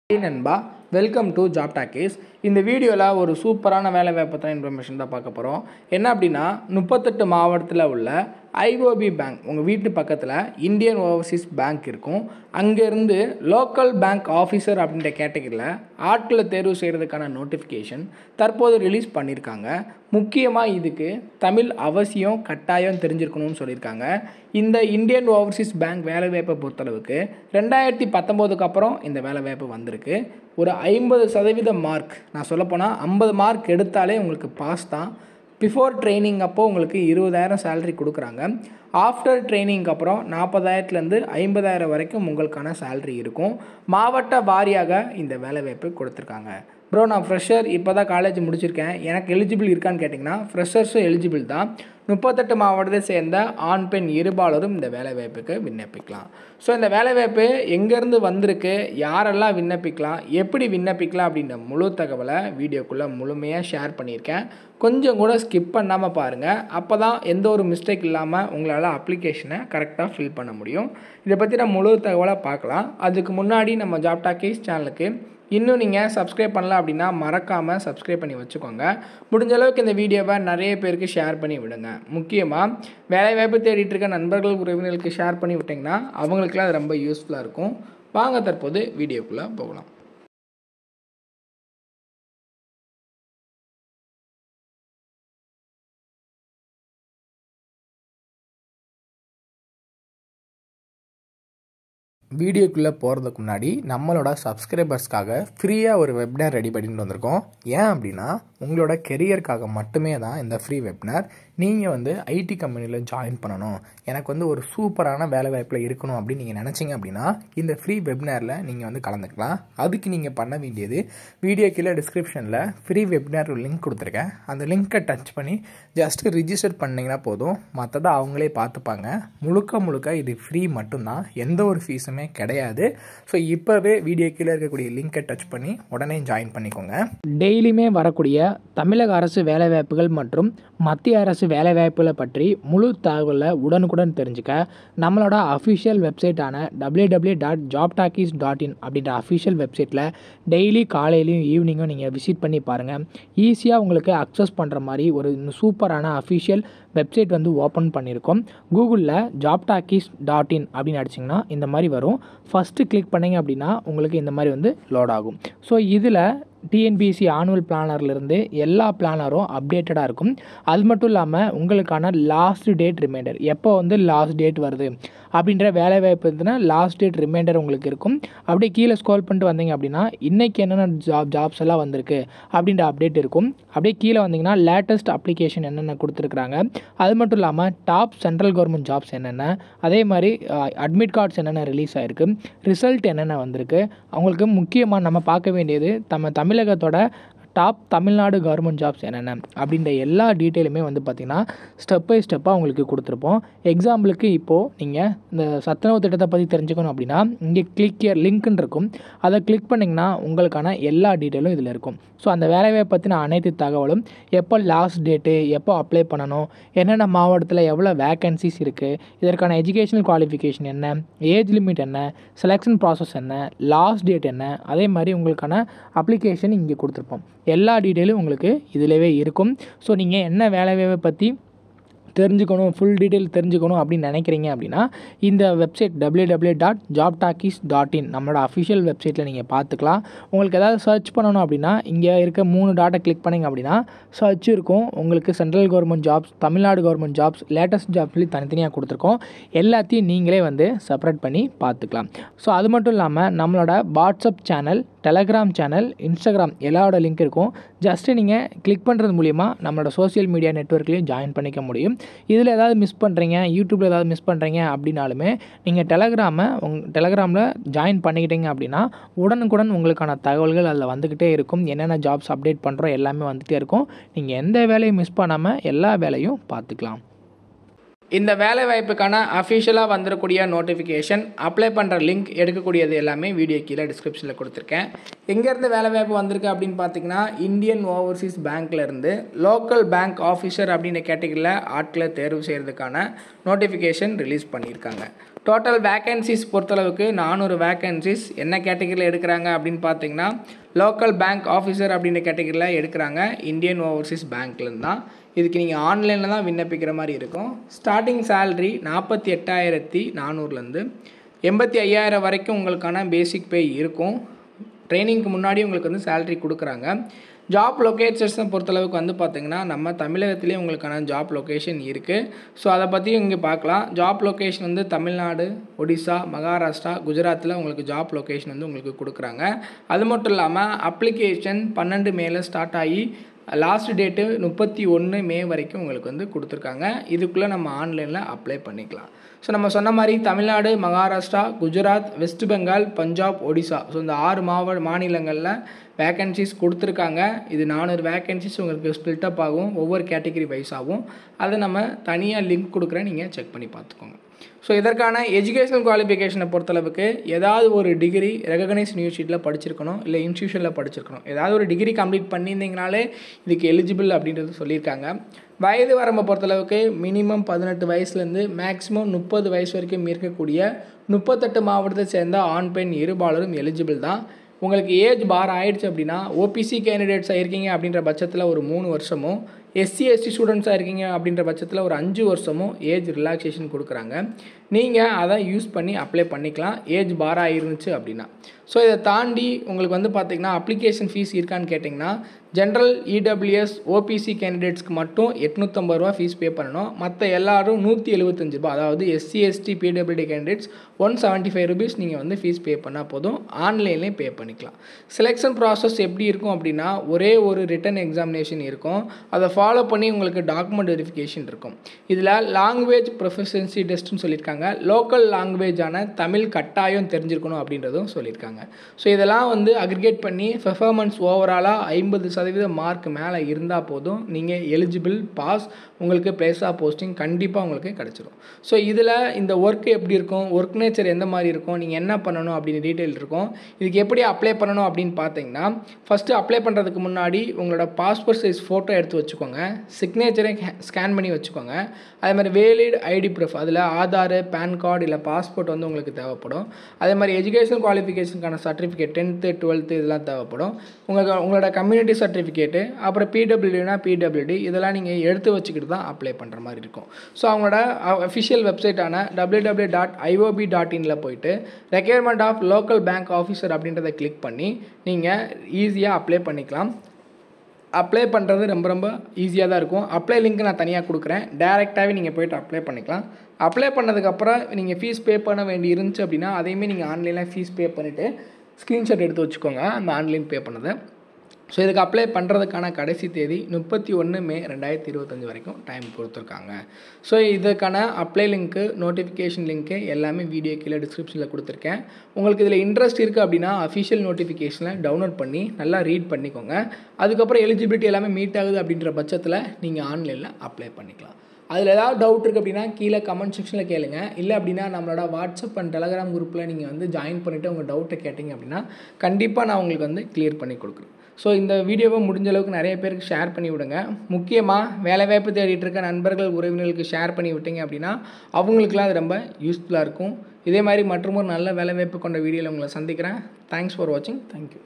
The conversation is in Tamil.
நண்பா, வெல்கம் டு ஜாப் டாக்கீஸ். இந்த வீடியோவில் ஒரு சூப்பரான வேலை வாய்ப்பு தான் இன்ஃபர்மேஷன் தான் பார்க்க போகிறோம். என்ன அப்படின்னா 38 மாவட்டத்தில் உள்ள ஐஓபி பேங்க், உங்கள் வீட்டு பக்கத்தில் இந்தியன் ஓவர்சீஸ் பேங்க் இருக்கும். அங்கேருந்து லோக்கல் பேங்க் ஆஃபீஸர் அப்படின்ற கேட்டகரியில் ஆட்களை தேர்வு செய்கிறதுக்கான நோட்டிஃபிகேஷன் தற்போது ரிலீஸ் பண்ணியிருக்காங்க. முக்கியமாக இதுக்கு தமிழ் அவசியம் கட்டாயம் தெரிஞ்சிருக்கணும்னு சொல்லியிருக்காங்க. இந்த இந்தியன் ஓவர்சீஸ் பேங்க் வேலைவாய்ப்பை பொறுத்தளவுக்கு 2019க்கு அப்புறம் இந்த வேலைவாய்ப்பு வந்திருக்கு. ஒரு 50% மார்க், நான் சொல்லப்போனால் 50 மார்க் எடுத்தாலே உங்களுக்கு பாஸ் தான். பிஃபோர் ட்ரைனிங் அப்போது உங்களுக்கு 20,000 சேலரி கொடுக்குறாங்க. ஆஃப்டர் ட்ரைனிங்க்கு அப்புறம் 40,000லேருந்து 50,000 வரைக்கும் உங்களுக்கான சேலரி இருக்கும். மாவட்ட வாரியாக இந்த வேலைவாய்ப்பு கொடுத்துருக்காங்க. ப்ரோ, நான் ஃப்ரெஷர், இப்போ தான் காலேஜ் முடிச்சிருக்கேன், எனக்கு எலிஜிபிள் இருக்கான்னு கேட்டிங்கன்னா ஃப்ரெஷர்ஸும் எலிஜிபிள் தான். 38 மாவட்டத்தை சேர்ந்த ஆண் பெண் இருபாலரும் இந்த வேலைவாய்ப்புக்கு விண்ணப்பிக்கலாம். ஸோ இந்த வேலைவாய்ப்பு எங்கேருந்து வந்திருக்கு, யாரெல்லாம் விண்ணப்பிக்கலாம், எப்படி விண்ணப்பிக்கலாம் அப்படின்ற முழு தகவலை வீடியோக்குள்ளே முழுமையாக ஷேர் பண்ணியிருக்கேன். கொஞ்சம் கூட ஸ்கிப் பண்ணாமல் பாருங்கள். அப்போ தான் எந்த ஒரு மிஸ்டேக் இல்லாமல் உங்களால் அப்ளிகேஷனை கரெக்டாக ஃபில் பண்ண முடியும். இதை பற்றி நான் முழு தகவலை பார்க்கலாம். அதுக்கு முன்னாடி நம்ம ஜாப் டாக்கீஸ் சேனலுக்கு இன்னும் நீங்கள் சப்ஸ்கிரைப் பண்ணல அப்படின்னா மறக்காமல் சப்ஸ்கிரைப் பண்ணி வச்சுக்கோங்க. முடிஞ்ச அளவுக்கு இந்த வீடியோவை நிறைய பேருக்கு ஷேர் பண்ணி விடுங்க. முக்கியமாக வேலைவாய்ப்பு தேடிட்டு இருக்க நண்பர்கள் உறவினர்களுக்கு ஷேர் பண்ணி விட்டிங்கன்னா அவங்களுக்குலாம் அது ரொம்ப யூஸ்ஃபுல்லாக இருக்கும். வாங்க தற்போது வீடியோக்குள்ளே போகலாம். வீடியோக்குள்ளே போகிறதுக்கு முன்னாடி நம்மளோட சப்ஸ்கிரைபர்ஸ்க்காக ஃப்ரீயாக ஒரு வெப்னார் ரெடி பண்ணிட்டு வந்திருக்கோம். ஏன் அப்படின்னா உங்களோட கெரியருக்காக மட்டுமே தான் இந்த ஃப்ரீ வெப்னார். நீங்கள் ஐடி கம்பெனியில் ஜாயின் பண்ணணும், எனக்கு ஒரு சூப்பரான வேலை வாய்ப்பில் இருக்கணும் அப்படின்னு நீங்கள் நினச்சிங்க அப்படின்னா இந்த ஃப்ரீ வெப்னாரில் நீங்கள் கலந்துக்கலாம். அதுக்கு நீங்கள் பண்ண வேண்டியது, வீடியோ கீழே டிஸ்கிரிப்ஷனில் ஃப்ரீ வெப்னார் ஒரு லிங்க் கொடுத்துருக்கேன். அந்த லிங்க்கை டச் பண்ணி ஜஸ்ட்டு ரிஜிஸ்டர் பண்ணிங்கன்னா போதும். மற்றதை அவங்களே பார்த்துப்பாங்க. முழுக்க இது ஃப்ரீ மட்டும்தான், எந்த ஒரு ஃபீஸுமே கிடையாது. ஸோ இப்போவே வீடியோ கீழே இருக்கக்கூடிய லிங்கை டச் பண்ணி உடனே ஜாயின் பண்ணிக்கோங்க. டெய்லியுமே வரக்கூடிய தமிழக அரசு வேலைவாய்ப்புகள் மற்றும் மத்திய அரசு வேலைவாய்ப்புகளை பற்றி முழு தகவலை உடனுக்குடன் தெரிஞ்சுக்க நம்மளோட அஃபிஷியல் வெப்சைட்டான www.jobtalkies.in அப்படின்ற அஃபிஷியல் வெப்சைட்டில் டெய்லி காலையிலையும் ஈவினிங்கும் நீங்கள் விசிட் பண்ணி பாருங்கள். ஈஸியாக உங்களுக்கு அக்சஸ் பண்ணுற மாதிரி ஒரு சூப்பரான அஃபிஷியல் வெப்சைட் ஓப்பன் பண்ணியிருக்கோம். கூகுளில் jobtalkies.in அப்படின்னு அடிச்சிங்கன்னா இந்த மாதிரி வரும். ஃபஸ்ட்டு கிளிக் பண்ணிங்க அப்படின்னா உங்களுக்கு இந்த மாதிரி லோட் ஆகும். ஸோ இதில் டிஎன்பிஎஸ்சி ஆனுவல் பிளானர்லேருந்து எல்லா பிளானரும் அப்டேட்டடாக இருக்கும். அது மட்டும் இல்லாமல் உங்களுக்கான லாஸ்ட் டேட் ரிமைண்டர், எப்போ லாஸ்ட் டேட் வருது அப்படின்ற வேலைவாய்ப்பு இருந்துன்னா லாஸ்ட் டேட் ரிமைண்டர் உங்களுக்கு இருக்கும். அப்படியே கீழே ஸ்க்ரோல் பண்ணிட்டு வந்தீங்க அப்படின்னா இன்றைக்கி என்னென்ன ஜாப்ஸ் எல்லாம் வந்திருக்கு அப்படின்ற அப்டேட் இருக்கும். அப்படியே கீழே வந்தீங்கன்னா லேட்டஸ்ட் அப்ளிகேஷன் என்னென்ன கொடுத்துருக்குறாங்க, அது மட்டும் இல்லாமல் டாப் சென்ட்ரல் கவர்மெண்ட் ஜாப்ஸ் என்னென்ன, அதே மாதிரி அட்மிட் கார்ட்ஸ் என்னென்ன ரிலீஸ் ஆகிருக்கு, ரிசல்ட் என்னென்ன வந்திருக்கு. அவங்களுக்கு முக்கியமாக நம்ம பார்க்க வேண்டியது தமிழகத்தோட டாப் தமிழ்நாடு கவர்மெண்ட் ஜாப்ஸ் என்னென்ன அப்படின்ற எல்லா டீட்டெயிலுமே பார்த்திங்கன்னா ஸ்டெப் பை ஸ்டெப்பாக உங்களுக்கு கொடுத்துருப்போம். எக்ஸாம்பிளுக்கு இப்போது நீங்கள் இந்த சத்துணவு திட்டத்தை பற்றி தெரிஞ்சுக்கணும் அப்படின்னா இங்கே கிளிக் ஹியர் லிங்க்னு இருக்கும். அதை கிளிக் பண்ணிங்கன்னா உங்களுக்கான எல்லா டீட்டெயிலும் இதில் இருக்கும். ஸோ அந்த வேலைவாய்ப்பை பற்றின அனைத்து தகவலும், எப்போ லாஸ்ட் டேட்டு, எப்போ அப்ளை பண்ணணும், என்னென்ன மாவட்டத்தில் எவ்வளோ வேக்கன்சிஸ் இருக்குது, இதற்கான எஜுகேஷனல் குவாலிஃபிகேஷன் என்ன, ஏஜ் லிமிட் என்ன, செலெக்ஷன் ப்ராசஸ் என்ன, லாஸ்ட் டேட் என்ன, அதே மாதிரி உங்களுக்கான அப்ளிகேஷன் இங்கே கொடுத்துருப்போம். எல்லா டீட்டெயிலும் உங்களுக்கு இதிலவே இருக்கும். ஸோ நீங்கள் என்ன வேலைவாய்ப்பை பற்றி தெரிஞ்சுக்கணும், ஃபுல் டீட்டெயில் தெரிஞ்சுக்கணும் அப்படின்னு நினைக்கிறீங்க அப்படின்னா இந்த வெப்சைட் www.jobtalkies.in நம்மளோட அஃபிஷியல் வெப்சைட்டில் நீங்கள் பார்த்துக்கலாம். உங்களுக்கு ஏதாவது சர்ச் பண்ணணும் அப்படின்னா இங்கே இருக்க 3 டாட்டை கிளிக் பண்ணிங்க அப்படின்னா சர்ச் இருக்கும். உங்களுக்கு central government jobs, Tamil Nadu government jobs, latest jobs சொல்லி தனித்தனியாக கொடுத்துருக்கோம். எல்லாத்தையும் நீங்களே செப்பரேட் பண்ணி பார்த்துக்கலாம். ஸோ அது மட்டும் இல்லாமல் நம்மளோட WhatsApp channel, Telegram channel, Instagram எல்லாரோட லிங்க் இருக்கும். ஜஸ்ட்டு நீங்கள் கிளிக் பண்ணுறது மூலிமா நம்மளோட சோஷியல் மீடியா நெட்வொர்க்லேயும் ஜாயின் பண்ணிக்க முடியும். இதில் ஏதாவது மிஸ் பண்ணுறீங்க, யூடியூப்பில் ஏதாவது மிஸ் பண்ணுறீங்க அப்படின்னாலுமே நீங்கள் டெலகிராமில் ஜாயின் பண்ணிக்கிட்டீங்க அப்படின்னா உடனுக்குடன் உங்களுக்கான தகவல்கள் அதில் வந்துக்கிட்டே இருக்கும். என்னென்ன ஜாப்ஸ் அப்டேட் பண்ணுறோம் எல்லாமே வந்துகிட்டே இருக்கும். நீங்கள் எந்த வேலையும் மிஸ் பண்ணாமல் எல்லா வேலையும் பார்த்துக்கலாம். இந்த வேலை வாய்ப்புக்கான அஃபிஷியலாக வந்துடக்கூடிய நோட்டிஃபிகேஷன், அப்ளை பண்ணுற லிங்க், எடுக்கக்கூடியது எல்லாமே வீடியோ கீழே டிஸ்கிரிப்ஷனில் கொடுத்துருக்கேன். எங்கேருந்து வேலை வாய்ப்பு வந்திருக்கு அப்படின்னு பார்த்தீங்கன்னா இந்தியன் ஓவர்சீஸ் பேங்க்லேருந்து லோக்கல் பேங்க் ஆஃபீஸர் அப்படின்ற கேட்டகரியில் ஆட்களை தேர்வு செய்கிறதுக்கான நோட்டிஃபிகேஷன் ரிலீஸ் பண்ணியிருக்காங்க. டோட்டல் வேக்கன்சிஸ் பொறுத்தளவுக்கு 400 வேக்கன்சிஸ். என்ன கேட்டகரியில் எடுக்கிறாங்க அப்படின்னு பார்த்தீங்கன்னா லோக்கல் பேங்க் ஆஃபீஸர் அப்படின்ற கேட்டகரியில் எடுக்கிறாங்க. இந்தியன் ஓவர்சீஸ் பேங்க்லேருந்து தான். இதுக்கு நீங்கள் ஆன்லைனில் தான் விண்ணப்பிக்கிற மாதிரி இருக்கும். ஸ்டார்டிங் சேல்ரி 48,400லேருந்து 85,000 வரைக்கும் உங்களுக்கான பேசிக் பே இருக்கும். ட்ரைனிங்க்கு முன்னாடி உங்களுக்கு வந்து சேல்ரி கொடுக்குறாங்க. ஜாப் லொக்கேஷன்ஸை பொறுத்தளவுக்கு வந்து பார்த்திங்கன்னா நம்ம தமிழகத்திலே உங்களுக்கான ஜாப் லொக்கேஷன் இருக்குது. ஸோ அதை பற்றி இங்கே பார்க்கலாம். ஜாப் லொக்கேஷன் வந்து தமிழ்நாடு, ஒடிசா, மகாராஷ்டிரா, குஜராத்தில் உங்களுக்கு ஜாப் லொக்கேஷன் வந்து உங்களுக்கு கொடுக்குறாங்க. அது மட்டும் இல்லாமல் அப்ளிகேஷன் 12 மேல ஸ்டார்ட் ஆகி லாஸ்ட் டேட்டு 31 மே வரைக்கும் உங்களுக்கு வந்து கொடுத்துருக்காங்க. இதுக்குள்ளே நம்ம ஆன்லைனில் அப்ளை பண்ணிக்கலாம். ஸோ நம்ம சொன்ன மாதிரி தமிழ்நாடு, மகாராஷ்டிரா, குஜராத், வெஸ்ட் பெங்கால், பஞ்சாப், ஒடிசா, ஸோ இந்த 6 மாநிலங்களில் வேக்கன்சிஸ் கொடுத்துருக்காங்க. இது 400 வேக்கன்சிஸ் உங்களுக்கு ஸ்பில்டப் ஆகும் ஒவ்வொரு கேட்டகரி வைஸாகவும். அதை நம்ம தனியாக லிங்க் கொடுக்குறேன், நீங்கள் செக் பண்ணி பார்த்துக்கோங்க. ஸோ இதற்கான எஜுகேஷனல் குவாலிஃபிகேஷனை பொறுத்தளவுக்கு ஏதாவது ஒரு டிகிரி ரெகக்னைஸ் யூனிவர்சிட்டியில் படிச்சிருக்கணும், இல்லை இன்ஸ்டியூஷனில் படிச்சிருக்கணும். ஏதாவது ஒரு டிகிரி கம்ப்ளீட் பண்ணியிருந்தீங்கனாலே இதுக்கு எலிஜிபிள் அப்படின்றது சொல்லியிருக்காங்க. வயது வரம்பை பொறுத்தளவுக்கு மினிமம் 18 வயசுலேருந்து மேக்ஸிமம் 30 வயசு வரைக்கும் இருக்கக்கூடிய 38 மாவட்டத்தை சேர்ந்த ஆண் பெண் இருபாலரும் எலிஜிபிள் தான். உங்களுக்கு ஏஜ் பார் ஆயிடுச்சு அப்படின்னா ஓபிசி கேண்டிடேட்ஸாக இருக்கீங்க அப்படின்ற பட்சத்தில் ஒரு 3 வருஷமும், எஸ்சி எஸ்டி ஸ்டூடெண்ட்ஸாக இருக்கீங்க அப்படின்ற பட்சத்தில் ஒரு 5 வருஷமும் ஏஜ் ரிலாக்ஸேஷன் கொடுக்குறாங்க. நீங்கள் அதை யூஸ் பண்ணி அப்ளை பண்ணிக்கலாம் ஏஜ் பாராக இருந்துச்சு அப்படின்னா. ஸோ இதை தாண்டி உங்களுக்கு வந்து பார்த்திங்கன்னா அப்ளிகேஷன் ஃபீஸ் இருக்கான்னு கேட்டிங்கன்னா ஜென்ரல், இடபிள்யூஎஸ், ஓபிசி கேண்டிடேட்ஸ்க்கு மட்டும் 850 ரூபா ஃபீஸ் பே பண்ணணும். மற்ற எல்லாரும் 175 ரூபா, அதாவது SC ST PWD candidates 175 rupees நீங்கள் வந்து ஃபீஸ் பே பண்ணால் போதும். ஆன்லைன்லேயே பே பண்ணிக்கலாம். செலெக்ஷன் ப்ராசஸ் எப்படி இருக்கும் அப்படின்னா ஒரே ஒரு ரிட்டன் எக்ஸாமினேஷன் இருக்கும். அதை ஃபாலோ பண்ணி உங்களுக்கு டாக்குமெண்ட் வெரிஃபிகேஷன் இருக்கும். இதில் லாங்குவேஜ் ப்ரொஃபிஷியன்சி டெஸ்ட்னு சொல்லியிருக்காங்க. லோக்கல் லாங்குவேஜான தமிழ் கட்டாயம் தெரிஞ்சிருக்கணும் அப்படின்றதும் சொல்லியிருக்காங்க. ஸோ இதெல்லாம் வந்து அக்ரிகேட் பண்ணி பெர்ஃபார்மன்ஸ் ஓவராலாக 50% மார்க் மேலே இருந்தால் போதும், நீங்கள் எலிஜிபிள் பாஸ், உங்களுக்கு பிளேஸ் ஆஃப் போஸ்டிங் கண்டிப்பாக உங்களுக்கு கிடச்சிரும். ஸோ இதில் இந்த ஒர்க் எப்படி இருக்கும், ஒர்க் நேச்சர் எந்த மாதிரி இருக்கும், நீங்கள் என்ன பண்ணணும் அப்படின்னு டீட்டெயில் இருக்கும். இதுக்கு எப்படி அப்ளை பண்ணணும் அப்படின்னு பார்த்தீங்கன்னா ஃபஸ்ட்டு அப்ளை பண்ணுறதுக்கு முன்னாடி உங்களோட பாஸ்போர்ட் சைஸ் ஃபோட்டோ எடுத்து வச்சுக்கோங்க. சிக்னேச்சரை ஸ்கேன் பண்ணி வச்சுக்கோங்க. அதே மாதிரி வேலிட் ஐடி ப்ரூஃப், அதில் ஆதார், பேன் கார்டு இல்லை பாஸ்போர்ட் வந்து உங்களுக்கு தேவைப்படும். அதே மாதிரி எஜுகேஷன் குவாலிஃபிகேஷனுக்கான சர்டிஃபிகேட் 10th 12th இதெல்லாம் தேவைப்படும். உங்களோட கம்யூனிட்டி சர்டிஃபிகேட்டு, அப்புறம் பிடபிள்யூடினா பிடபிள்யூடி, இதெல்லாம் நீங்கள் எடுத்து வச்சுக்கிட்டு தான் அப்ளை பண்ணுற மாதிரி இருக்கும். ஸோ அவங்களோட அஃபிஷியல் வெப்சைட்டான www.iob.in போயிட்டு recruitment of local bank officer அப்படின்றத கிளிக் பண்ணி நீங்கள் ஈஸியாக அப்ளை பண்ணிக்கலாம். அப்ளை பண்ணுறது ரொம்ப ரொம்ப ஈஸியாக தான் இருக்கும். அப்ளை லிங்க் நான் தனியாக கொடுக்குறேன், டேரெக்டாகவே நீங்கள் போய்ட்டு அப்ளை பண்ணிக்கலாம். அப்ளை பண்ணதுக்கப்புறம் நீங்கள் ஃபீஸ் பே பண்ண வேண்டி இருந்துச்சு அப்படின்னா அதையுமே நீங்கள் ஆன்லைனில் ஃபீஸ் பே பண்ணிவிட்டு ஸ்க்ரீன்ஷாட் எடுத்து வச்சுக்கோங்க அந்த ஆன்லைன் பே பண்ணதை. ஸோ இதுக்கு அப்ளை பண்ணுறதுக்கான கடைசி தேதி 31 மே 2025 வரைக்கும் டைம் கொடுத்துருக்காங்க. ஸோ இதுக்கான அப்ளை லிங்க்கு, நோட்டிஃபிகேஷன் லிங்க்கு எல்லாமே வீடியோ கீழே டிஸ்கிரிப்ஷனில் கொடுத்துருக்கேன். உங்களுக்கு இதில் இன்ட்ரெஸ்ட் இருக்குது அப்படின்னா அஃபிஷியல் நோட்டிஃபிகேஷனை டவுன்லோட் பண்ணி நல்லா ரீட் பண்ணிக்கோங்க. அதுக்கப்புறம் எலிஜிபிலிட்டி எல்லாமே மீட் ஆகுது அப்படின்ற பட்சத்தில் நீங்கள் ஆன்லைனில் அப்ளை பண்ணிக்கலாம். அதில் ஏதாவது டவுட் இருக்குது அப்படின்னா கீழே கமெண்ட் செக்ஷனில் கேளுங்க. இல்லை அப்படின்னா நம்மளோட வாட்ஸ்அப் அண்ட் டெலகிராம் குரூப்பில் நீங்கள் வந்து ஜாயின் பண்ணிவிட்டு உங்கள் டவுட்டை கேட்டிங்க அப்படின்னா கண்டிப்பாக நான் உங்களுக்கு வந்து கிளியர் பண்ணி கொடுக்குறேன். ஸோ இந்த வீடியோவை முடிஞ்ச அளவுக்கு நிறைய பேருக்கு ஷேர் பண்ணி விடுங்க. முக்கியமாக வேலைவாய்ப்பு தேடிட்டு இருக்க நண்பர்கள், உறவினர்களுக்கு ஷேர் பண்ணி விட்டீங்க அப்படின்னா அவங்களுக்குலாம் அது ரொம்ப யூஸ்ஃபுல்லாக இருக்கும். இதே மாதிரி மற்றும் ஒரு நல்ல வேலைவாய்ப்பு கொண்ட வீடியோவில் உங்களை சந்திக்கிறேன். தேங்க்ஸ் ஃபார் வாட்சிங். தேங்க்யூ.